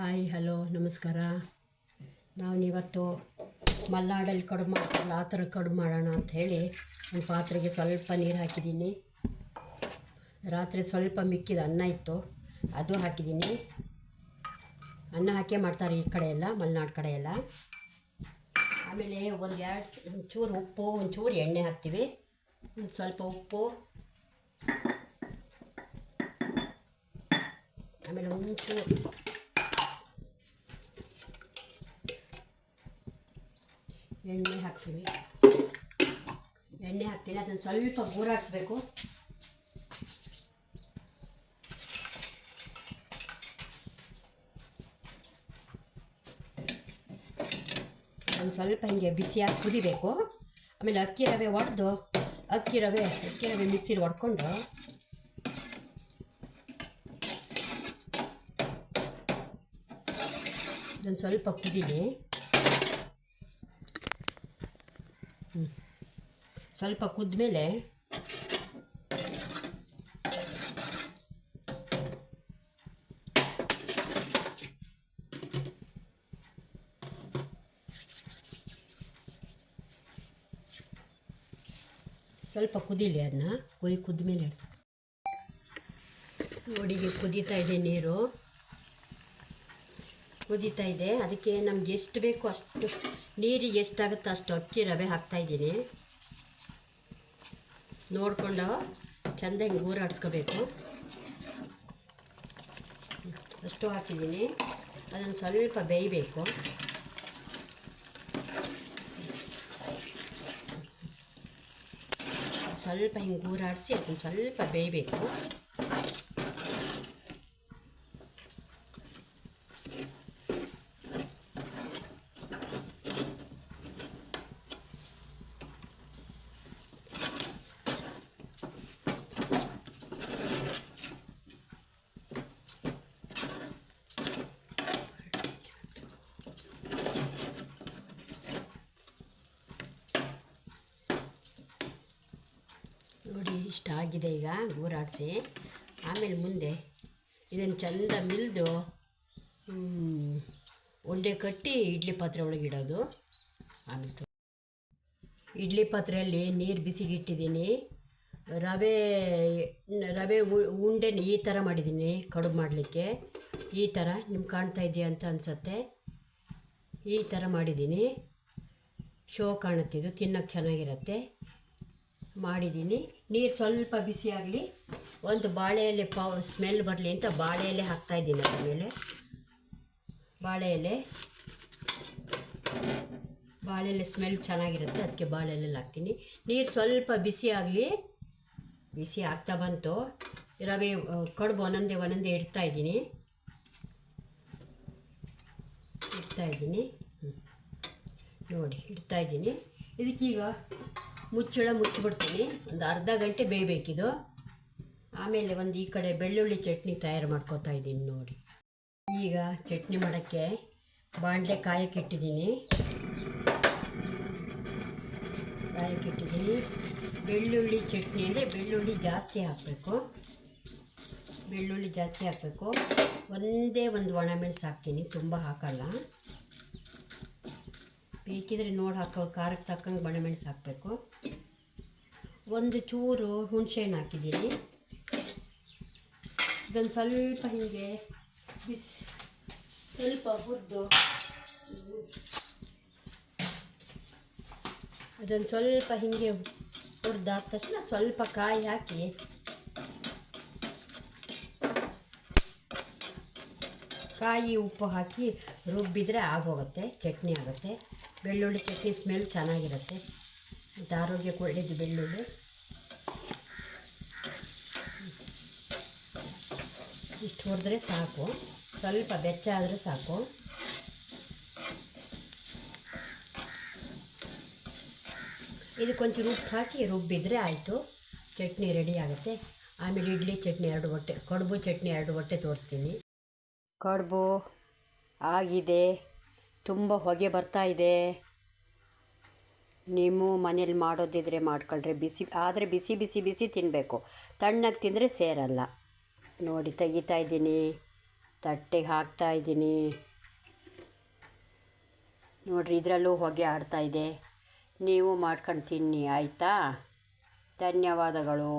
Hi hello ನಮಸ್ಕಾರ. ನಾವಿವತ್ತು ಮಲೆನಾಡಲ್ಲಿ ಕಡುಬು ಮಾಡ್ತಾರಲ್ಲ ಆ ಥರ ಕಡುಬು ಮಾಡೋಣ ಅಂಥೇಳಿ ಒಂದು ಪಾತ್ರೆಗೆ ಸ್ವಲ್ಪ ನೀರು ಹಾಕಿದ್ದೀನಿ. ರಾತ್ರಿ ಸ್ವಲ್ಪ ಮಿಕ್ಕಿದ ಅನ್ನ ಇತ್ತು, ಅದು ಹಾಕಿದ್ದೀನಿ. ಅನ್ನ ಹಾಕೇ ಮಾಡ್ತಾರೆ ಈ ಕಡೆ ಎಲ್ಲ, ಮಲೆನಾಡು ಕಡೆ ಎಲ್ಲ. ಆಮೇಲೆ ಒಂಚೂರು ಉಪ್ಪು, ಒಂಚೂರು ಎಣ್ಣೆ ಹಾಕ್ತೀವಿ, ಒಂದು ಸ್ವಲ್ಪ ಉಪ್ಪು, ಆಮೇಲೆ ಒಂಚೂರು ಎಣ್ಣೆ ಹಾಕ್ತೀನಿ. ಅದನ್ನು ಸ್ವಲ್ಪ ಗೂರಾಡಿಸ್ಬೇಕು. ಒಂದು ಸ್ವಲ್ಪ ಹಿಂಗೆ ಬಿಸಿಯಾಗಿ ಕುದಿಬೇಕು. ಆಮೇಲೆ ಅಕ್ಕಿ ರವೆ ಮಿಕ್ಸಿಲಿ ಹೊಡ್ಕೊಂಡು ಅದನ್ನು ಸ್ವಲ್ಪ ಕುದೀಲಿ. ಸ್ವಲ್ಪ ಕುದ್ಮೇಲೆ ಸ್ವಲ್ಪ ಕುದೀಲಿ. ಅದನ್ನ ಕುದ್ಮೇಲೆ ನೋಡಿ ಕುದೀತಾ ಇದೆ, ನೀರು ಕುದೀತಾ ಇದೆ. ಅದಕ್ಕೆ ನಮ್ಗೆ ಎಷ್ಟು ಬೇಕು ಅಷ್ಟು ನೀರಿಗೆ ಎಷ್ಟಾಗುತ್ತೋ ಅಷ್ಟು ಅಕ್ಕಿ ರವೆ ಹಾಕ್ತಾಯಿದ್ದೀನಿ. ನೋಡಿಕೊಂಡು ಚೆಂದ ಹಿಂಗೆ ಗೂರಾಡಿಸ್ಕೋಬೇಕು. ಅಷ್ಟು ಹಾಕಿದ್ದೀನಿ. ಅದನ್ನು ಸ್ವಲ್ಪ ಬೇಯಬೇಕು. ಸ್ವಲ್ಪ ಹಿಂಗೆ ಗೂರಾಡಿಸಿ ಅದನ್ನು ಸ್ವಲ್ಪ ಬೇಯಬೇಕು. ನೋಡಿ ಇಷ್ಟ ಆಗಿದೆ. ಈಗ ಗೂರಾಡಿಸಿ ಆಮೇಲೆ ಮುಂದೆ ಇದನ್ನು ಚೆಂದ ಮಿಲ್ದು ಉಂಡೆ ಕಟ್ಟಿ ಇಡ್ಲಿ ಪಾತ್ರೆ ಒಳಗೆ ಇಡೋದು. ಆಮೇಲೆ ಇಡ್ಲಿ ಪಾತ್ರೆಯಲ್ಲಿ ನೀರು ಬಿಸಿಗೆ ಇಟ್ಟಿದ್ದೀನಿ. ರವೆ ಉಂಡೆನ ಈ ಥರ ಮಾಡಿದ್ದೀನಿ ಕಡುಬು ಮಾಡಲಿಕ್ಕೆ. ಈ ಥರ ನಿಮ್ಗೆ ಕಾಣ್ತಾ ಇದೆಯಾ ಅಂತ ಅನಿಸುತ್ತೆ. ಈ ಥರ ಮಾಡಿದ್ದೀನಿ. ಶೋ ಕಾಣುತ್ತಿದ್ದು, ತಿನ್ನೋಕ್ಕೆ ಚೆನ್ನಾಗಿರುತ್ತೆ. ಮಾಡಿದ್ದೀನಿ. ನೀರು ಸ್ವಲ್ಪ ಬಿಸಿ ಆಗಲಿ, ಒಂದು ಬಾಳೆ ಎಲೆ ಸ್ಮೆಲ್ ಬರಲಿ ಅಂತ ಬಾಳೆ ಎಲೆ ಹಾಕ್ತಾಯಿದ್ದೀನಿ. ಅದ್ರ ಮೇಲೆ ಬಾಳೆ ಎಲೆ ಸ್ಮೆಲ್ ಚೆನ್ನಾಗಿರುತ್ತೆ, ಅದಕ್ಕೆ ಬಾಳೆ ಎಲೆ ಹಾಕ್ತೀನಿ. ನೀರು ಸ್ವಲ್ಪ ಬಿಸಿ ಆಗಲಿ. ಬಿಸಿ ಆಗ್ತಾ ಬಂತು. ರವೆ ಕಡುಬು ಒಂದೊಂದೇ ಇಡ್ತಾಯಿದ್ದೀನಿ. ನೋಡಿ ಇಡ್ತಾಯಿದ್ದೀನಿ. ಇದಕ್ಕೀಗ ಮುಚ್ಚಿಬಿಡ್ತೀನಿ. ಒಂದು ಅರ್ಧ ಗಂಟೆ ಬೇಯಬೇಕಿದು. ಆಮೇಲೆ ಒಂದು ಈ ಕಡೆ ಬೆಳ್ಳುಳ್ಳಿ ಚಟ್ನಿ ತಯಾರು ಮಾಡ್ಕೊತಾ ಇದ್ದೀನಿ. ನೋಡಿ ಈಗ ಚಟ್ನಿ ಮಾಡೋಕ್ಕೆ ಬಾಣಲೆ ಕಾಯಕ್ಕಿಟ್ಟಿದ್ದೀನಿ. ಬೆಳ್ಳುಳ್ಳಿ ಚಟ್ನಿ ಅಂದರೆ ಬೆಳ್ಳುಳ್ಳಿ ಜಾಸ್ತಿ ಹಾಕಬೇಕು. ಒಂದೇ ಒಂದು ಒಣಮೆಣಸು ಹಾಕ್ತೀನಿ, ತುಂಬ ಹಾಕಲ್ಲ. ಬೇಕಿದ್ರೆ ನೋಡಿ ಹಾಕೋ, ಖಾರಕ್ಕೆ ತಕ್ಕಂಗೆ ಒಣಮೆಣಸು ಹಾಕಬೇಕು. ಒಂದು ಚೂರು ಹುಣಸೆಹಣ್ಣು ಹಾಕಿದ್ದೀನಿ. ಇದನ್ನು ಸ್ವಲ್ಪ ಹೀಗೆ ಸ್ವಲ್ಪ ಹುರಿದು ಅದನ್ನು ಸ್ವಲ್ಪ ಹೀಗೆ ಹುರಿದಾದ ತಕ್ಷಣ ಸ್ವಲ್ಪ ಕಾಯಿ ಹಾಕಿ ಉಪ್ಪು ಹಾಕಿ ರುಬ್ಬಿದರೆ ಆಗೋಗುತ್ತೆ, ಚಟ್ನಿ ಆಗುತ್ತೆ. ಬೆಳ್ಳುಳ್ಳಿ ಚಟ್ನಿ ಸ್ಮೆಲ್ ಚೆನ್ನಾಗಿರುತ್ತೆ, ಮತ್ತು ಆರೋಗ್ಯಕ್ಕೆ ಒಳ್ಳೆಯದು ಬೆಳ್ಳುಳ್ಳಿ. ಇಷ್ಟು ಹುರಿದ್ರೆ ಸಾಕು, ಸ್ವಲ್ಪ ಬೆಚ್ಚ ಆದರೆ ಸಾಕು. ಇದಕ್ಕೊಂಚೂರು ಉಪ್ಪು ಹಾಕಿ ರುಬ್ಬಿದರೆ ಆಯಿತು, ಚಟ್ನಿ ರೆಡಿ ಆಗುತ್ತೆ. ಆಮೇಲೆ ಇಡ್ಲಿ ಚಟ್ನಿ ಕಡುಬು ಚಟ್ನಿ 2 ಹೊಟ್ಟೆ ತೋರಿಸ್ತೀನಿ. ಕಡುಬು ಆಗಿದೆ, ತುಂಬ ಹೊಗೆ ಬರ್ತಾ ಇದೆ. ನೀವು ಮನೇಲಿ ಮಾಡೋದಿದ್ರೆ ಮಾಡ್ಕೊಳ್ರಿ. ಬಿಸಿ ತಿನ್ನಬೇಕು, ತಣ್ಣಗೆ ತಿಂದರೆ ಸೇರಲ್ಲ. ನೋಡಿ ತೆಗಿತಾ ಇದ್ದೀನಿ. ತಟ್ಟೆಗೆ ಹಾಕ್ತಾಯಿದ್ದೀನಿ. ನೋಡಿರಿ, ಇದರಲ್ಲೂ ಹೊಗೆ ಆಡ್ತಾಯಿದೆ. ನೀವು ಮಾಡ್ಕೊಂಡು ತಿನ್ನಿ, ಆಯಿತಾ? ಧನ್ಯವಾದಗಳು.